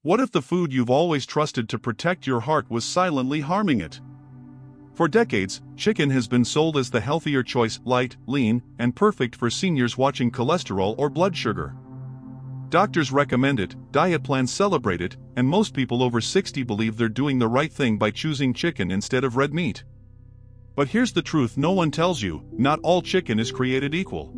What if the food you've always trusted to protect your heart was silently harming it? For decades, chicken has been sold as the healthier choice, light, lean, and perfect for seniors watching cholesterol or blood sugar. Doctors recommend it, diet plans celebrate it, and most people over 60 believe they're doing the right thing by choosing chicken instead of red meat. But here's the truth no one tells you: not all chicken is created equal.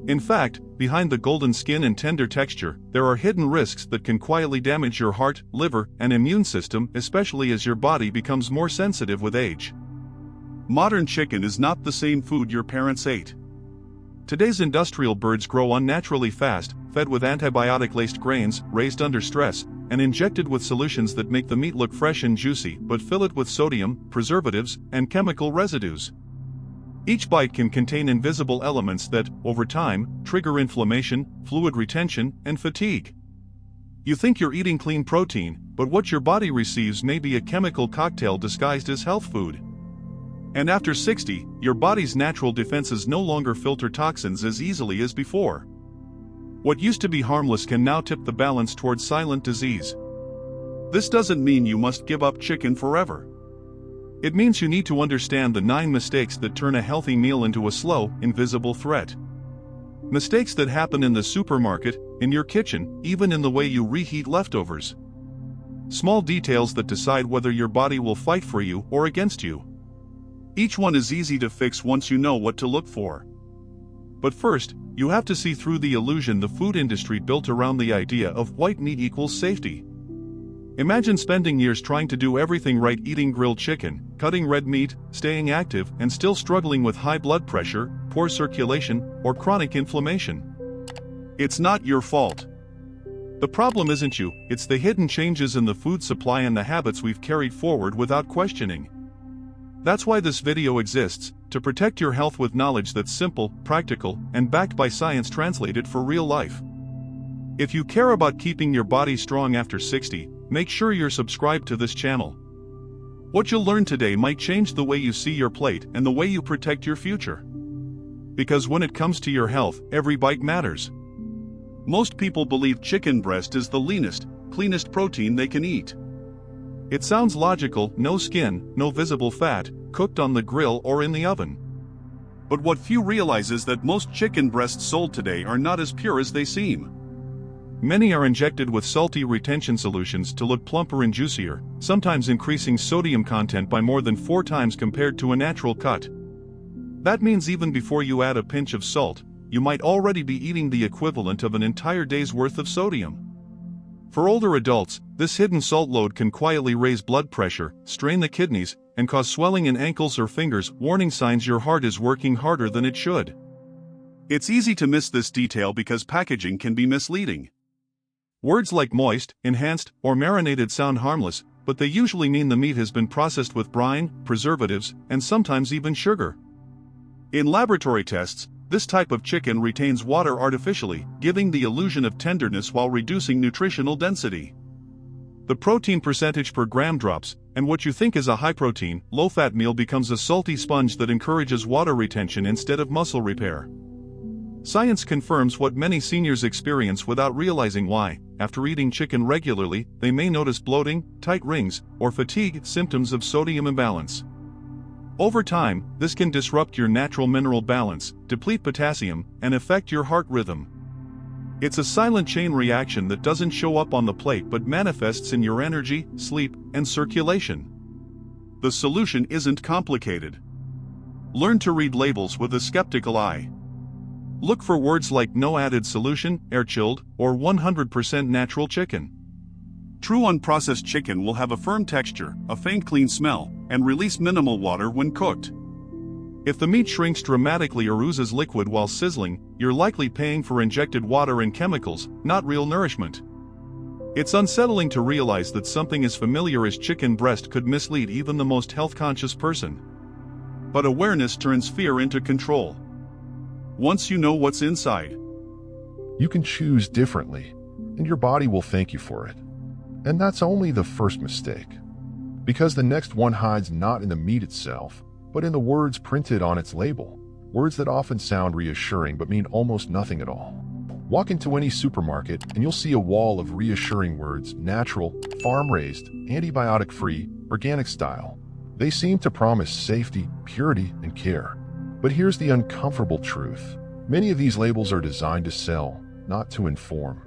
In fact, behind the golden skin and tender texture, there are hidden risks that can quietly damage your heart, liver, and immune system, especially as your body becomes more sensitive with age. Modern chicken is not the same food your parents ate. Today's industrial birds grow unnaturally fast, fed with antibiotic-laced grains, raised under stress, and injected with solutions that make the meat look fresh and juicy but fill it with sodium, preservatives, and chemical residues. Each bite can contain invisible elements that, over time, trigger inflammation, fluid retention, and fatigue. You think you're eating clean protein, but what your body receives may be a chemical cocktail disguised as health food. And after 60, your body's natural defenses no longer filter toxins as easily as before. What used to be harmless can now tip the balance towards silent disease. This doesn't mean you must give up chicken forever. It means you need to understand the 9 mistakes that turn a healthy meal into a slow, invisible threat. Mistakes that happen in the supermarket, in your kitchen, even in the way you reheat leftovers. Small details that decide whether your body will fight for you or against you. Each one is easy to fix once you know what to look for. But first, you have to see through the illusion the food industry built around the idea of white meat equals safety. Imagine spending years trying to do everything right, eating grilled chicken, cutting red meat, staying active, and still struggling with high blood pressure, poor circulation, or chronic inflammation. It's not your fault. The problem isn't you, it's the hidden changes in the food supply and the habits we've carried forward without questioning. That's why this video exists, to protect your health with knowledge that's simple, practical, and backed by science translated for real life. If you care about keeping your body strong after 60, make sure you're subscribed to this channel. What you'll learn today might change the way you see your plate and the way you protect your future. Because when it comes to your health, every bite matters. Most people believe chicken breast is the leanest, cleanest protein they can eat. It sounds logical: no skin, no visible fat, cooked on the grill or in the oven. But what few realize is that most chicken breasts sold today are not as pure as they seem. Many are injected with salty retention solutions to look plumper and juicier, sometimes increasing sodium content by more than 4 times compared to a natural cut. That means even before you add a pinch of salt, you might already be eating the equivalent of an entire day's worth of sodium. For older adults, this hidden salt load can quietly raise blood pressure, strain the kidneys, and cause swelling in ankles or fingers, warning signs your heart is working harder than it should. It's easy to miss this detail because packaging can be misleading. Words like moist, enhanced, or marinated sound harmless, but they usually mean the meat has been processed with brine, preservatives, and sometimes even sugar. In laboratory tests, this type of chicken retains water artificially, giving the illusion of tenderness while reducing nutritional density. The protein percentage per gram drops, and what you think is a high-protein, low-fat meal becomes a salty sponge that encourages water retention instead of muscle repair. Science confirms what many seniors experience without realizing why. After eating chicken regularly, they may notice bloating, tight rings, or fatigue, symptoms of sodium imbalance. Over time, this can disrupt your natural mineral balance, deplete potassium, and affect your heart rhythm. It's a silent chain reaction that doesn't show up on the plate but manifests in your energy, sleep, and circulation. The solution isn't complicated. Learn to read labels with a skeptical eye. Look for words like no added solution, air-chilled, or 100% natural chicken. True unprocessed chicken will have a firm texture, a faint clean smell, and release minimal water when cooked. If the meat shrinks dramatically or oozes liquid while sizzling, you're likely paying for injected water and chemicals, not real nourishment. It's unsettling to realize that something as familiar as chicken breast could mislead even the most health-conscious person. But awareness turns fear into control. Once you know what's inside, you can choose differently, and your body will thank you for it. And that's only the first mistake. Because the next one hides not in the meat itself, but in the words printed on its label, words that often sound reassuring but mean almost nothing at all. Walk into any supermarket and you'll see a wall of reassuring words: natural, farm-raised, antibiotic-free, organic style. They seem to promise safety, purity, and care. But here's the uncomfortable truth. Many of these labels are designed to sell, not to inform.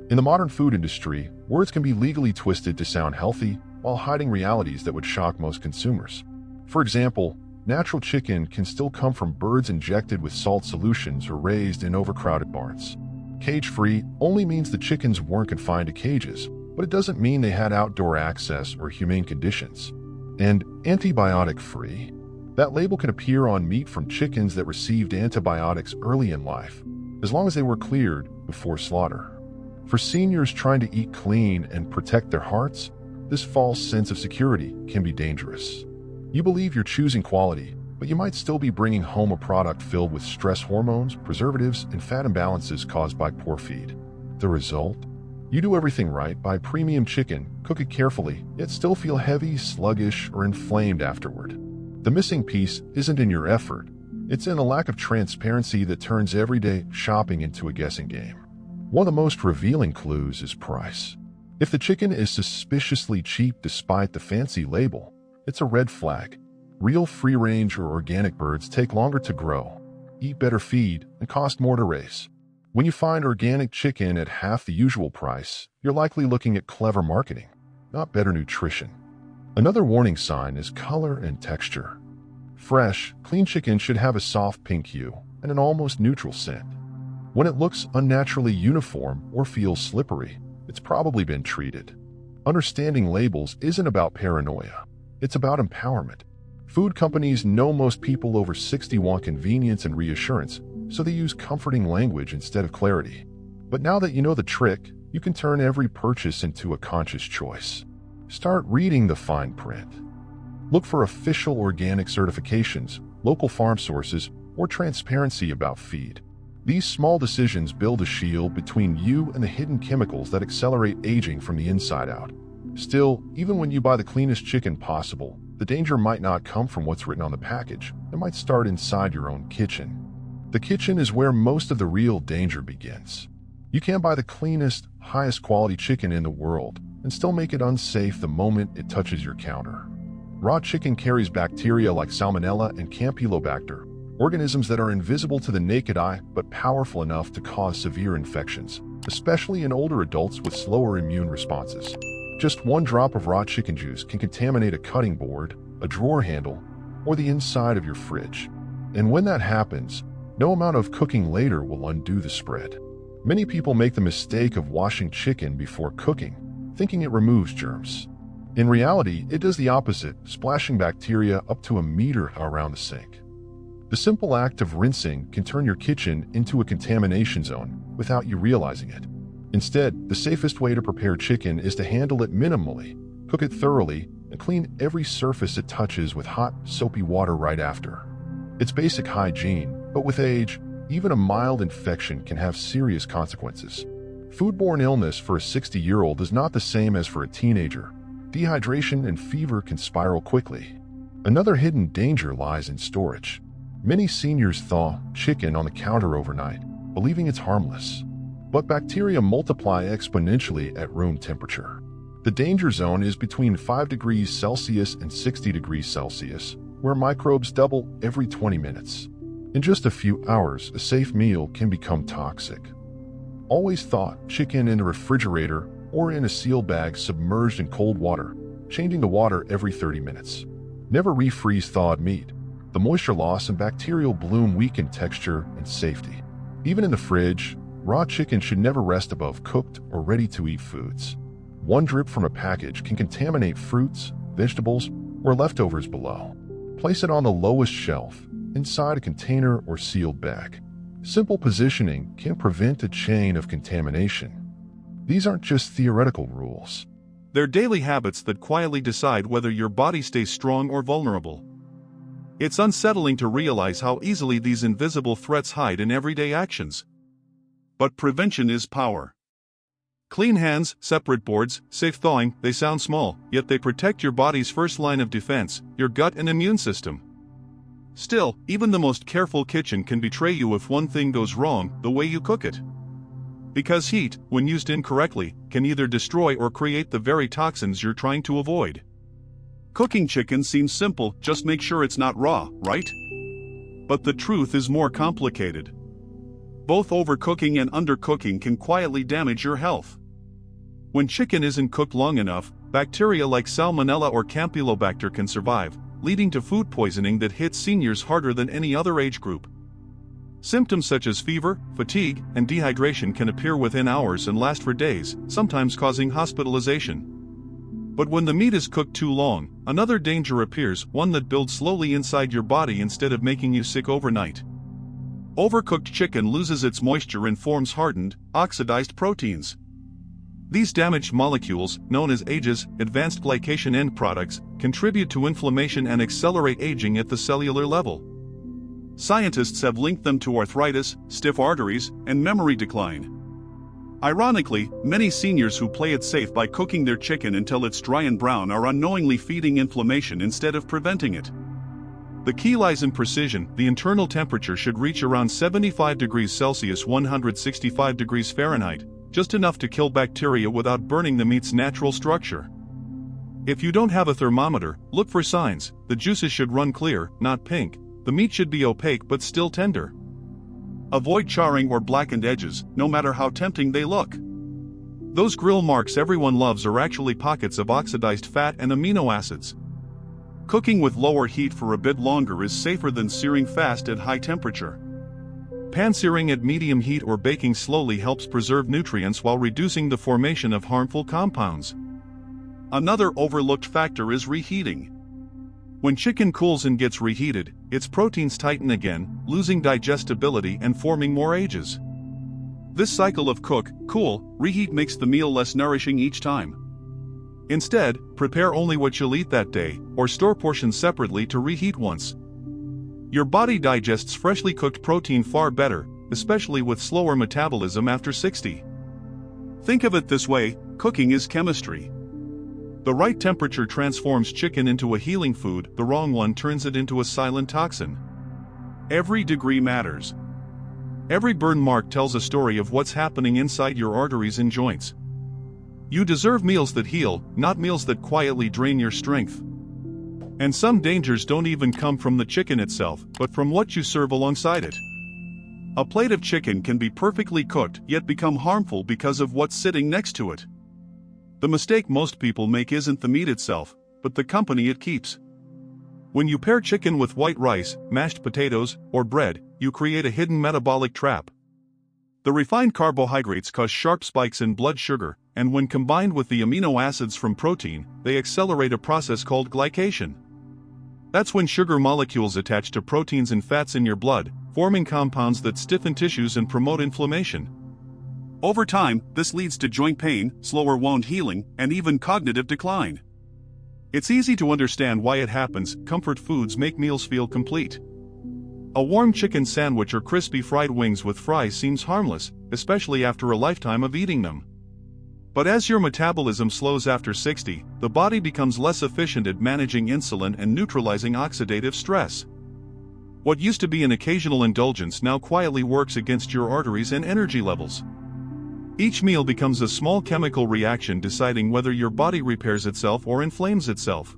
In the modern food industry, words can be legally twisted to sound healthy while hiding realities that would shock most consumers. For example, natural chicken can still come from birds injected with salt solutions or raised in overcrowded barns. Cage-free only means the chickens weren't confined to cages, but it doesn't mean they had outdoor access or humane conditions. And antibiotic-free? That label can appear on meat from chickens that received antibiotics early in life, as long as they were cleared before slaughter. For seniors trying to eat clean and protect their hearts, this false sense of security can be dangerous. You believe you're choosing quality, but you might still be bringing home a product filled with stress hormones, preservatives, and fat imbalances caused by poor feed. The result? You do everything right, buy premium chicken, cook it carefully, yet still feel heavy, sluggish, or inflamed afterward. The missing piece isn't in your effort. It's in a lack of transparency that turns everyday shopping into a guessing game. One of the most revealing clues is price. If the chicken is suspiciously cheap despite the fancy label, it's a red flag. Real free-range or organic birds take longer to grow, eat better feed, and cost more to raise. When you find organic chicken at half the usual price, you're likely looking at clever marketing, not better nutrition. Another warning sign is color and texture. Fresh, clean chicken should have a soft pink hue and an almost neutral scent. When it looks unnaturally uniform or feels slippery, it's probably been treated. Understanding labels isn't about paranoia. It's about empowerment. Food companies know most people over 60 want convenience and reassurance, so they use comforting language instead of clarity. But now that you know the trick, you can turn every purchase into a conscious choice. Start reading the fine print. Look for official organic certifications, local farm sources, or transparency about feed. These small decisions build a shield between you and the hidden chemicals that accelerate aging from the inside out. Still, even when you buy the cleanest chicken possible, the danger might not come from what's written on the package. It might start inside your own kitchen. The kitchen is where most of the real danger begins. You can buy the cleanest, highest quality chicken in the world and still make it unsafe the moment it touches your counter. Raw chicken carries bacteria like Salmonella and Campylobacter, organisms that are invisible to the naked eye but powerful enough to cause severe infections, especially in older adults with slower immune responses. Just one drop of raw chicken juice can contaminate a cutting board, a drawer handle, or the inside of your fridge. And when that happens, no amount of cooking later will undo the spread. Many people make the mistake of washing chicken before cooking, thinking it removes germs. In reality, it does the opposite, splashing bacteria up to a meter around the sink. The simple act of rinsing can turn your kitchen into a contamination zone without you realizing it. Instead, the safest way to prepare chicken is to handle it minimally, cook it thoroughly, and clean every surface it touches with hot, soapy water right after. It's basic hygiene, but with age, even a mild infection can have serious consequences. Foodborne illness for a 60-year-old is not the same as for a teenager. Dehydration and fever can spiral quickly. Another hidden danger lies in storage. Many seniors thaw chicken on the counter overnight, believing it's harmless. But bacteria multiply exponentially at room temperature. The danger zone is between 5 degrees Celsius and 60 degrees Celsius, where microbes double every 20 minutes. In just a few hours, a safe meal can become toxic. Always thaw chicken in a refrigerator or in a sealed bag submerged in cold water, changing the water every 30 minutes. Never refreeze thawed meat. The moisture loss and bacterial bloom weaken texture and safety. Even in the fridge, raw chicken should never rest above cooked or ready-to-eat foods. One drip from a package can contaminate fruits, vegetables, or leftovers below. Place it on the lowest shelf, inside a container or sealed bag. Simple positioning can prevent a chain of contamination. These aren't just theoretical rules. They're daily habits that quietly decide whether your body stays strong or vulnerable. It's unsettling to realize how easily these invisible threats hide in everyday actions. But prevention is power. Clean hands, separate boards, safe thawing, they sound small, yet they protect your body's first line of defense, your gut and immune system. Still, even the most careful kitchen can betray you if one thing goes wrong: the way you cook it. Because heat, when used incorrectly, can either destroy or create the very toxins you're trying to avoid. Cooking chicken seems simple, just make sure it's not raw, right? But the truth is more complicated. Both overcooking and undercooking can quietly damage your health. When chicken isn't cooked long enough, bacteria like Salmonella or Campylobacter can survive, leading to food poisoning that hits seniors harder than any other age group. Symptoms such as fever, fatigue, and dehydration can appear within hours and last for days, sometimes causing hospitalization. But when the meat is cooked too long, another danger appears, one that builds slowly inside your body instead of making you sick overnight. Overcooked chicken loses its moisture and forms hardened, oxidized proteins. These damaged molecules, known as AGEs, advanced glycation end products, contribute to inflammation and accelerate aging at the cellular level. Scientists have linked them to arthritis, stiff arteries, and memory decline. Ironically, many seniors who play it safe by cooking their chicken until it's dry and brown are unknowingly feeding inflammation instead of preventing it. The key lies in precision. The internal temperature should reach around 75 degrees Celsius (165 degrees Fahrenheit), just enough to kill bacteria without burning the meat's natural structure. If you don't have a thermometer, look for signs. The juices should run clear, not pink. The meat should be opaque but still tender. Avoid charring or blackened edges, no matter how tempting they look. Those grill marks everyone loves are actually pockets of oxidized fat and amino acids. Cooking with lower heat for a bit longer is safer than searing fast at high temperature. Pan-searing at medium heat or baking slowly helps preserve nutrients while reducing the formation of harmful compounds. Another overlooked factor is reheating. When chicken cools and gets reheated, its proteins tighten again, losing digestibility and forming more AGEs. This cycle of cook, cool, reheat makes the meal less nourishing each time. Instead, prepare only what you'll eat that day, or store portions separately to reheat once. Your body digests freshly cooked protein far better, especially with slower metabolism after 60. Think of it this way: cooking is chemistry. The right temperature transforms chicken into a healing food, the wrong one turns it into a silent toxin. Every degree matters. Every burn mark tells a story of what's happening inside your arteries and joints. You deserve meals that heal, not meals that quietly drain your strength. And some dangers don't even come from the chicken itself, but from what you serve alongside it. A plate of chicken can be perfectly cooked, yet become harmful because of what's sitting next to it. The mistake most people make isn't the meat itself, but the company it keeps. When you pair chicken with white rice, mashed potatoes, or bread, you create a hidden metabolic trap. The refined carbohydrates cause sharp spikes in blood sugar, and when combined with the amino acids from protein, they accelerate a process called glycation. That's when sugar molecules attach to proteins and fats in your blood, forming compounds that stiffen tissues and promote inflammation. Over time, this leads to joint pain, slower wound healing, and even cognitive decline. It's easy to understand why it happens. Comfort foods make meals feel complete. A warm chicken sandwich or crispy fried wings with fries seems harmless, especially after a lifetime of eating them. But as your metabolism slows after 60, the body becomes less efficient at managing insulin and neutralizing oxidative stress. What used to be an occasional indulgence now quietly works against your arteries and energy levels. Each meal becomes a small chemical reaction deciding whether your body repairs itself or inflames itself.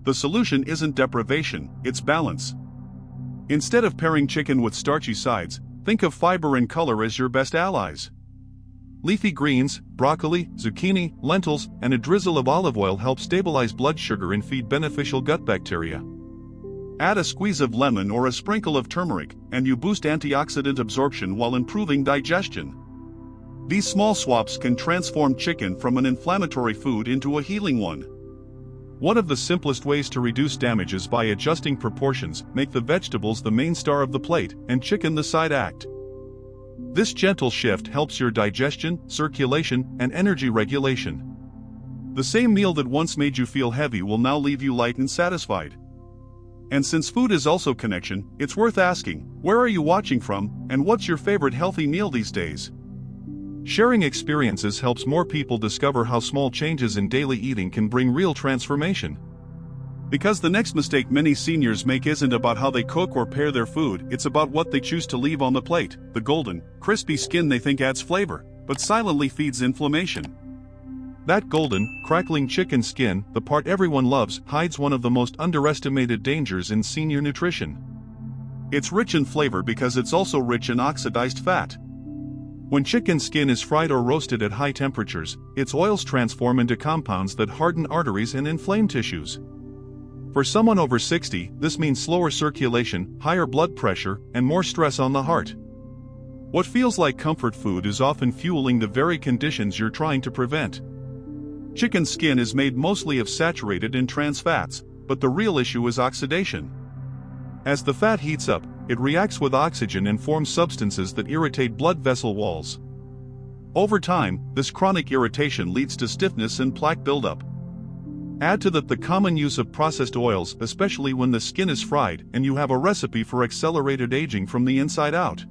The solution isn't deprivation, it's balance. Instead of pairing chicken with starchy sides, think of fiber and color as your best allies. Leafy greens, broccoli, zucchini, lentils, and a drizzle of olive oil help stabilize blood sugar and feed beneficial gut bacteria. Add a squeeze of lemon or a sprinkle of turmeric, and you boost antioxidant absorption while improving digestion. These small swaps can transform chicken from an inflammatory food into a healing one. One of the simplest ways to reduce damage is by adjusting proportions. Make the vegetables the main star of the plate, and chicken the side act. This gentle shift helps your digestion, circulation, and energy regulation. The same meal that once made you feel heavy will now leave you light and satisfied. And since food is also connection, it's worth asking, where are you watching from, and what's your favorite healthy meal these days? Sharing experiences helps more people discover how small changes in daily eating can bring real transformation. Because the next mistake many seniors make isn't about how they cook or pair their food, it's about what they choose to leave on the plate. The golden, crispy skin they think adds flavor, but silently feeds inflammation. That golden, crackling chicken skin, the part everyone loves, hides one of the most underestimated dangers in senior nutrition. It's rich in flavor because it's also rich in oxidized fat. When chicken skin is fried or roasted at high temperatures, its oils transform into compounds that harden arteries and inflame tissues. For someone over 60, this means slower circulation, higher blood pressure, and more stress on the heart. What feels like comfort food is often fueling the very conditions you're trying to prevent. Chicken skin is made mostly of saturated and trans fats, but the real issue is oxidation. As the fat heats up, it reacts with oxygen and forms substances that irritate blood vessel walls. Over time, this chronic irritation leads to stiffness and plaque buildup. Add to that the common use of processed oils, especially when the skin is fried, and you have a recipe for accelerated aging from the inside out.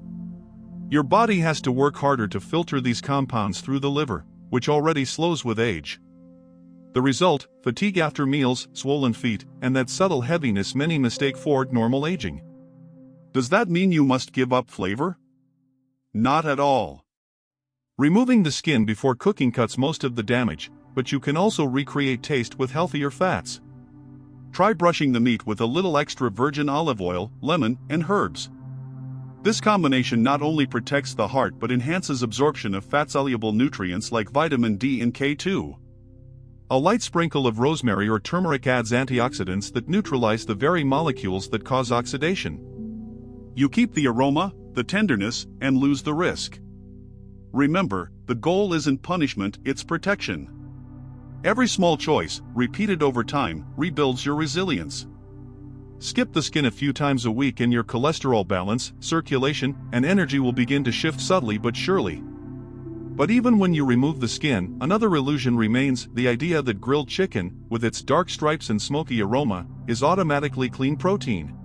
Your body has to work harder to filter these compounds through the liver, which already slows with age. The result: fatigue after meals, swollen feet, and that subtle heaviness many mistake for normal aging. Does that mean you must give up flavor? Not at all. Removing the skin before cooking cuts most of the damage, but you can also recreate taste with healthier fats. Try brushing the meat with a little extra virgin olive oil, lemon, and herbs. This combination not only protects the heart but enhances absorption of fat-soluble nutrients like vitamin D and K2. A light sprinkle of rosemary or turmeric adds antioxidants that neutralize the very molecules that cause oxidation. You keep the aroma, the tenderness, and lose the risk. Remember, the goal isn't punishment, it's protection. Every small choice, repeated over time, rebuilds your resilience. Skip the skin a few times a week and your cholesterol balance, circulation, and energy will begin to shift subtly but surely. But even when you remove the skin, another illusion remains: the idea that grilled chicken, with its dark stripes and smoky aroma, is automatically clean protein.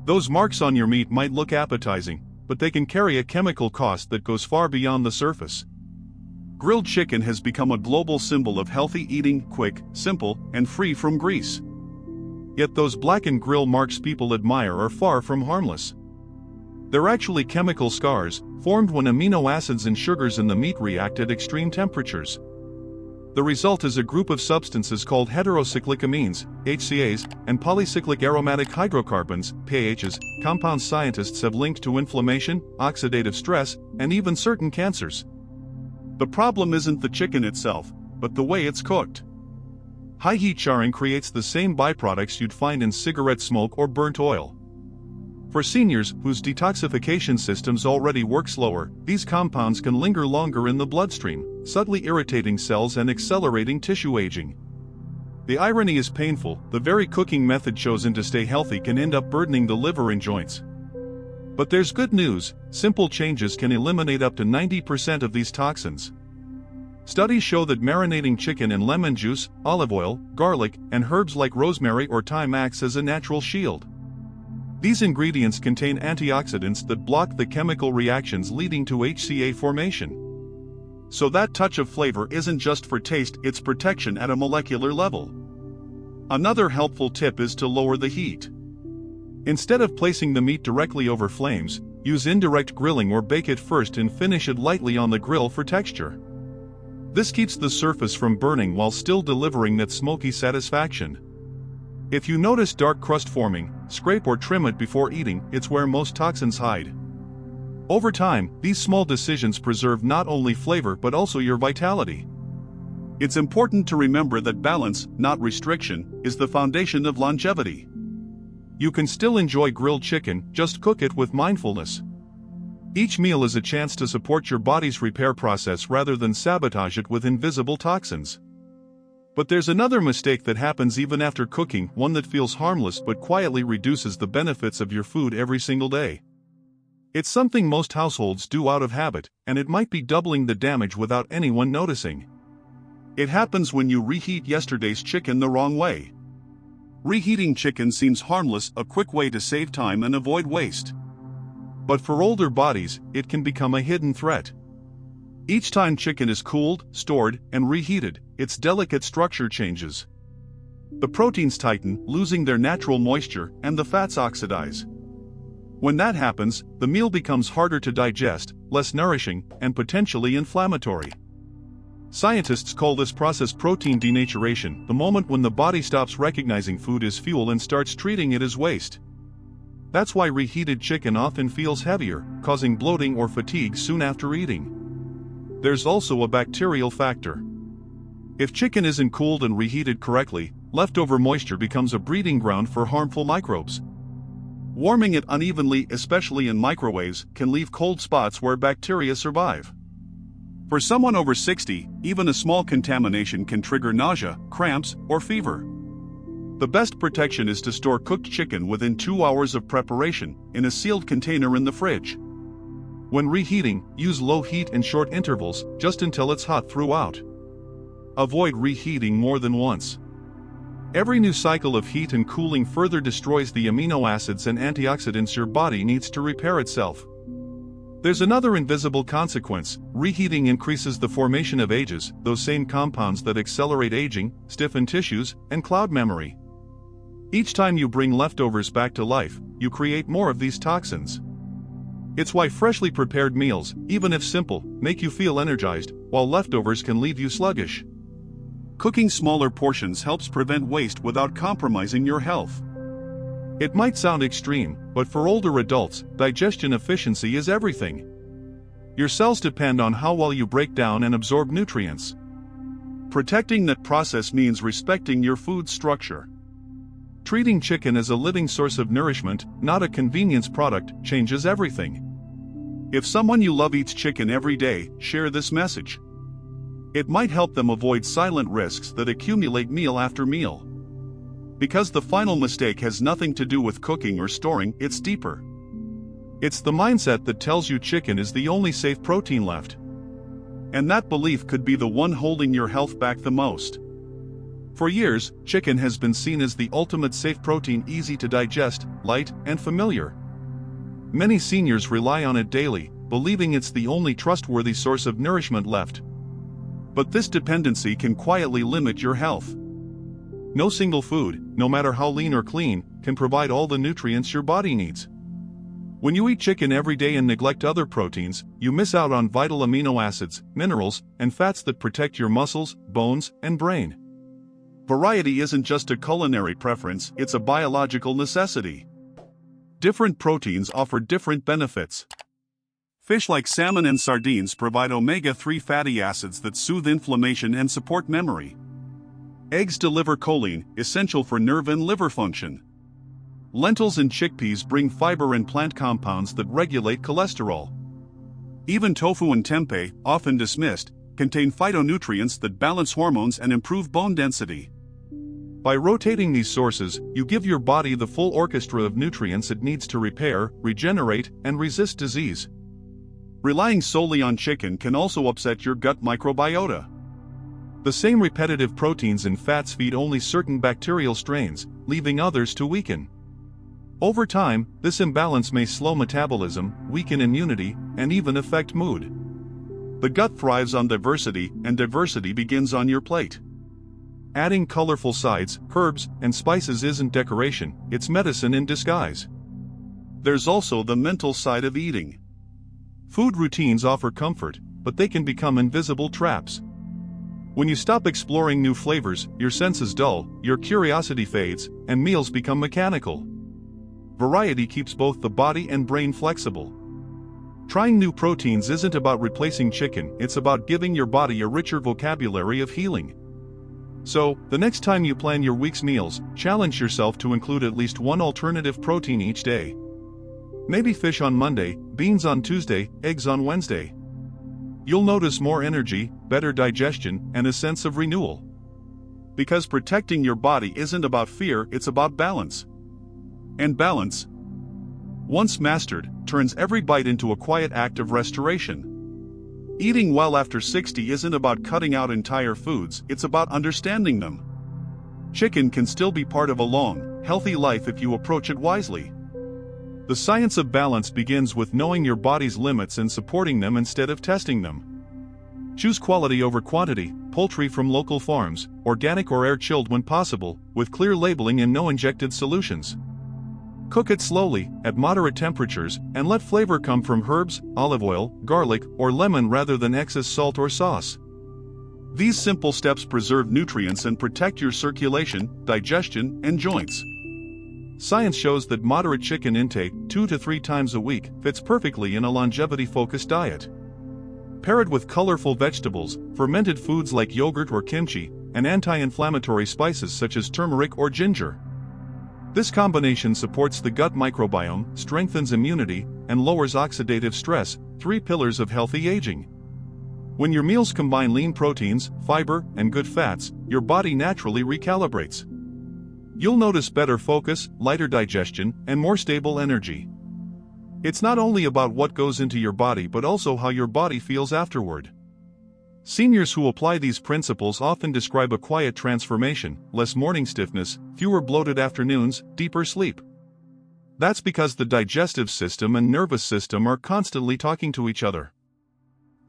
Those marks on your meat might look appetizing, but they can carry a chemical cost that goes far beyond the surface. Grilled chicken has become a global symbol of healthy eating, quick, simple, and free from grease. Yet those blackened grill marks people admire are far from harmless. They're actually chemical scars, formed when amino acids and sugars in the meat react at extreme temperatures. The result is a group of substances called heterocyclic amines, HCAs, and polycyclic aromatic hydrocarbons, PAHs, compounds scientists have linked to inflammation, oxidative stress, and even certain cancers. The problem isn't the chicken itself, but the way it's cooked. High heat charring creates the same byproducts you'd find in cigarette smoke or burnt oil. For seniors whose detoxification systems already work slower, these compounds can linger longer in the bloodstream, subtly irritating cells and accelerating tissue aging. The irony is painful: the very cooking method chosen to stay healthy can end up burdening the liver and joints. But there's good news: simple changes can eliminate up to 90% of these toxins. Studies show that marinating chicken in lemon juice, olive oil, garlic, and herbs like rosemary or thyme acts as a natural shield. These ingredients contain antioxidants that block the chemical reactions leading to HCA formation. So that touch of flavor isn't just for taste, it's protection at a molecular level. Another helpful tip is to lower the heat. Instead of placing the meat directly over flames, use indirect grilling or bake it first and finish it lightly on the grill for texture. This keeps the surface from burning while still delivering that smoky satisfaction. If you notice dark crust forming, scrape or trim it before eating, it's where most toxins hide. Over time, these small decisions preserve not only flavor but also your vitality. It's important to remember that balance, not restriction, is the foundation of longevity. You can still enjoy grilled chicken, just cook it with mindfulness. Each meal is a chance to support your body's repair process rather than sabotage it with invisible toxins. But there's another mistake that happens even after cooking, one that feels harmless but quietly reduces the benefits of your food every single day. It's something most households do out of habit, and it might be doubling the damage without anyone noticing. It happens when you reheat yesterday's chicken the wrong way. Reheating chicken seems harmless, a quick way to save time and avoid waste. But for older bodies, it can become a hidden threat. Each time chicken is cooled, stored, and reheated, its delicate structure changes. The proteins tighten, losing their natural moisture, and the fats oxidize. When that happens, the meal becomes harder to digest, less nourishing, and potentially inflammatory. Scientists call this process protein denaturation, the moment when the body stops recognizing food as fuel and starts treating it as waste. That's why reheated chicken often feels heavier, causing bloating or fatigue soon after eating. There's also a bacterial factor. If chicken isn't cooled and reheated correctly, leftover moisture becomes a breeding ground for harmful microbes. Warming it unevenly, especially in microwaves, can leave cold spots where bacteria survive. For someone over 60, even a small contamination can trigger nausea, cramps, or fever. The best protection is to store cooked chicken within 2 hours of preparation, in a sealed container in the fridge. When reheating, use low heat and short intervals, just until it's hot throughout. Avoid reheating more than once. Every new cycle of heat and cooling further destroys the amino acids and antioxidants your body needs to repair itself. There's another invisible consequence: reheating increases the formation of ages, those same compounds that accelerate aging, stiffen tissues, and cloud memory. Each time you bring leftovers back to life, you create more of these toxins. It's why freshly prepared meals, even if simple, make you feel energized, while leftovers can leave you sluggish. Cooking smaller portions helps prevent waste without compromising your health. It might sound extreme, but for older adults, digestion efficiency is everything. Your cells depend on how well you break down and absorb nutrients. Protecting that process means respecting your food structure. Treating chicken as a living source of nourishment, not a convenience product, changes everything. If someone you love eats chicken every day, share this message. It might help them avoid silent risks that accumulate meal after meal. Because the final mistake has nothing to do with cooking or storing, it's deeper. It's the mindset that tells you chicken is the only safe protein left. And that belief could be the one holding your health back the most. For years, chicken has been seen as the ultimate safe protein, easy to digest, light, and familiar. Many seniors rely on it daily, believing it's the only trustworthy source of nourishment left. But this dependency can quietly limit your health. No single food, no matter how lean or clean, can provide all the nutrients your body needs. When you eat chicken every day and neglect other proteins, you miss out on vital amino acids, minerals, and fats that protect your muscles, bones, and brain. Variety isn't just a culinary preference, it's a biological necessity. Different proteins offer different benefits. Fish like salmon and sardines provide omega-3 fatty acids that soothe inflammation and support memory. Eggs deliver choline, essential for nerve and liver function. Lentils and chickpeas bring fiber and plant compounds that regulate cholesterol. Even tofu and tempeh, often dismissed, contain phytonutrients that balance hormones and improve bone density. By rotating these sources, you give your body the full orchestra of nutrients it needs to repair, regenerate, and resist disease. Relying solely on chicken can also upset your gut microbiota. The same repetitive proteins and fats feed only certain bacterial strains, leaving others to weaken. Over time, this imbalance may slow metabolism, weaken immunity, and even affect mood. The gut thrives on diversity, and diversity begins on your plate. Adding colorful sides, herbs, and spices isn't decoration, it's medicine in disguise. There's also the mental side of eating. Food routines offer comfort, but they can become invisible traps. When you stop exploring new flavors, your senses dull, your curiosity fades, and meals become mechanical. Variety keeps both the body and brain flexible. Trying new proteins isn't about replacing chicken, it's about giving your body a richer vocabulary of healing. So, the next time you plan your week's meals, challenge yourself to include at least one alternative protein each day. Maybe fish on Monday, beans on Tuesday, eggs on Wednesday. You'll notice more energy, better digestion, and a sense of renewal. Because protecting your body isn't about fear, it's about balance. And balance, once mastered, turns every bite into a quiet act of restoration. Eating well after 60 isn't about cutting out entire foods, it's about understanding them. Chicken can still be part of a long, healthy life if you approach it wisely. The science of balance begins with knowing your body's limits and supporting them instead of testing them. Choose quality over quantity, poultry from local farms, organic or air-chilled when possible, with clear labeling and no injected solutions. Cook it slowly, at moderate temperatures, and let flavor come from herbs, olive oil, garlic, or lemon rather than excess salt or sauce. These simple steps preserve nutrients and protect your circulation, digestion, and joints. Science shows that moderate chicken intake, 2 to 3 times a week, fits perfectly in a longevity-focused diet. Pair it with colorful vegetables, fermented foods like yogurt or kimchi, and anti-inflammatory spices such as turmeric or ginger. This combination supports the gut microbiome, strengthens immunity, and lowers oxidative stress, 3 pillars of healthy aging. When your meals combine lean proteins, fiber, and good fats, your body naturally recalibrates. You'll notice better focus, lighter digestion, and more stable energy. It's not only about what goes into your body but also how your body feels afterward. Seniors who apply these principles often describe a quiet transformation, less morning stiffness, fewer bloated afternoons, deeper sleep. That's because the digestive system and nervous system are constantly talking to each other.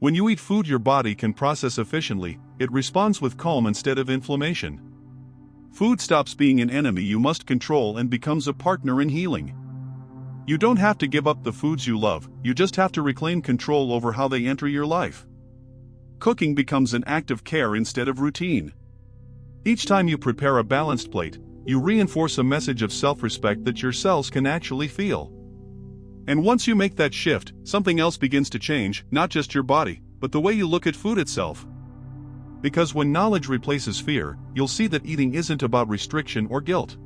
When you eat food your body can process efficiently, it responds with calm instead of inflammation. Food stops being an enemy you must control and becomes a partner in healing. You don't have to give up the foods you love, you just have to reclaim control over how they enter your life. Cooking becomes an act of care instead of routine. Each time you prepare a balanced plate, you reinforce a message of self-respect that your cells can actually feel. And once you make that shift, something else begins to change, not just your body, but the way you look at food itself. Because when knowledge replaces fear, you'll see that eating isn't about restriction or guilt.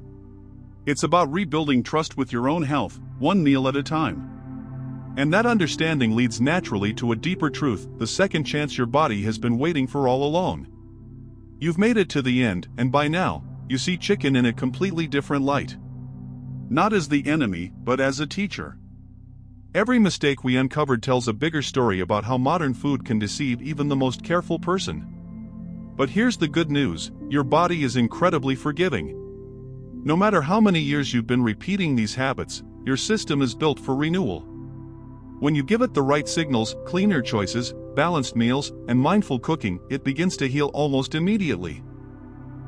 It's about rebuilding trust with your own health, one meal at a time. And that understanding leads naturally to a deeper truth, the second chance your body has been waiting for all along. You've made it to the end, and by now, you see chicken in a completely different light. Not as the enemy, but as a teacher. Every mistake we uncovered tells a bigger story about how modern food can deceive even the most careful person. But here's the good news, your body is incredibly forgiving. No matter how many years you've been repeating these habits, your system is built for renewal. When you give it the right signals, cleaner choices, balanced meals, and mindful cooking, it begins to heal almost immediately.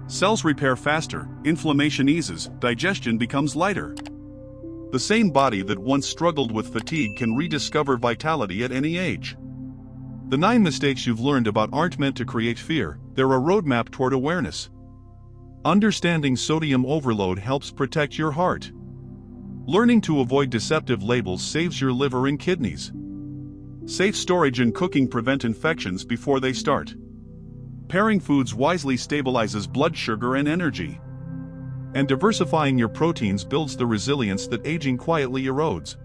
Cells repair faster, inflammation eases, digestion becomes lighter. The same body that once struggled with fatigue can rediscover vitality at any age. The 9 mistakes you've learned about aren't meant to create fear, they're a roadmap toward awareness. Understanding sodium overload helps protect your heart. Learning to avoid deceptive labels saves your liver and kidneys. Safe storage and cooking prevent infections before they start. Pairing foods wisely stabilizes blood sugar and energy. And diversifying your proteins builds the resilience that aging quietly erodes.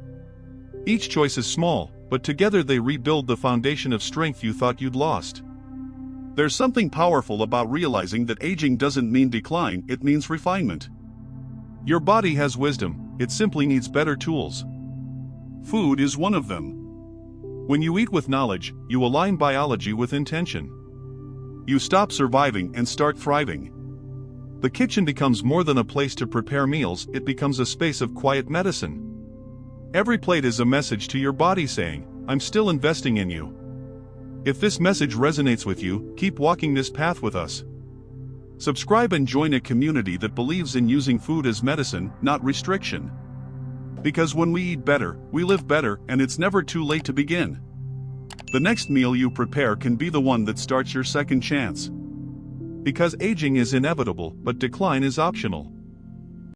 Each choice is small, but together they rebuild the foundation of strength you thought you'd lost. There's something powerful about realizing that aging doesn't mean decline, it means refinement. Your body has wisdom, it simply needs better tools. Food is one of them. When you eat with knowledge, you align biology with intention. You stop surviving and start thriving. The kitchen becomes more than a place to prepare meals, it becomes a space of quiet medicine. Every plate is a message to your body saying, I'm still investing in you. If this message resonates with you, keep walking this path with us. Subscribe and join a community that believes in using food as medicine, not restriction. Because when we eat better, we live better, and it's never too late to begin. The next meal you prepare can be the one that starts your second chance. Because aging is inevitable, but decline is optional.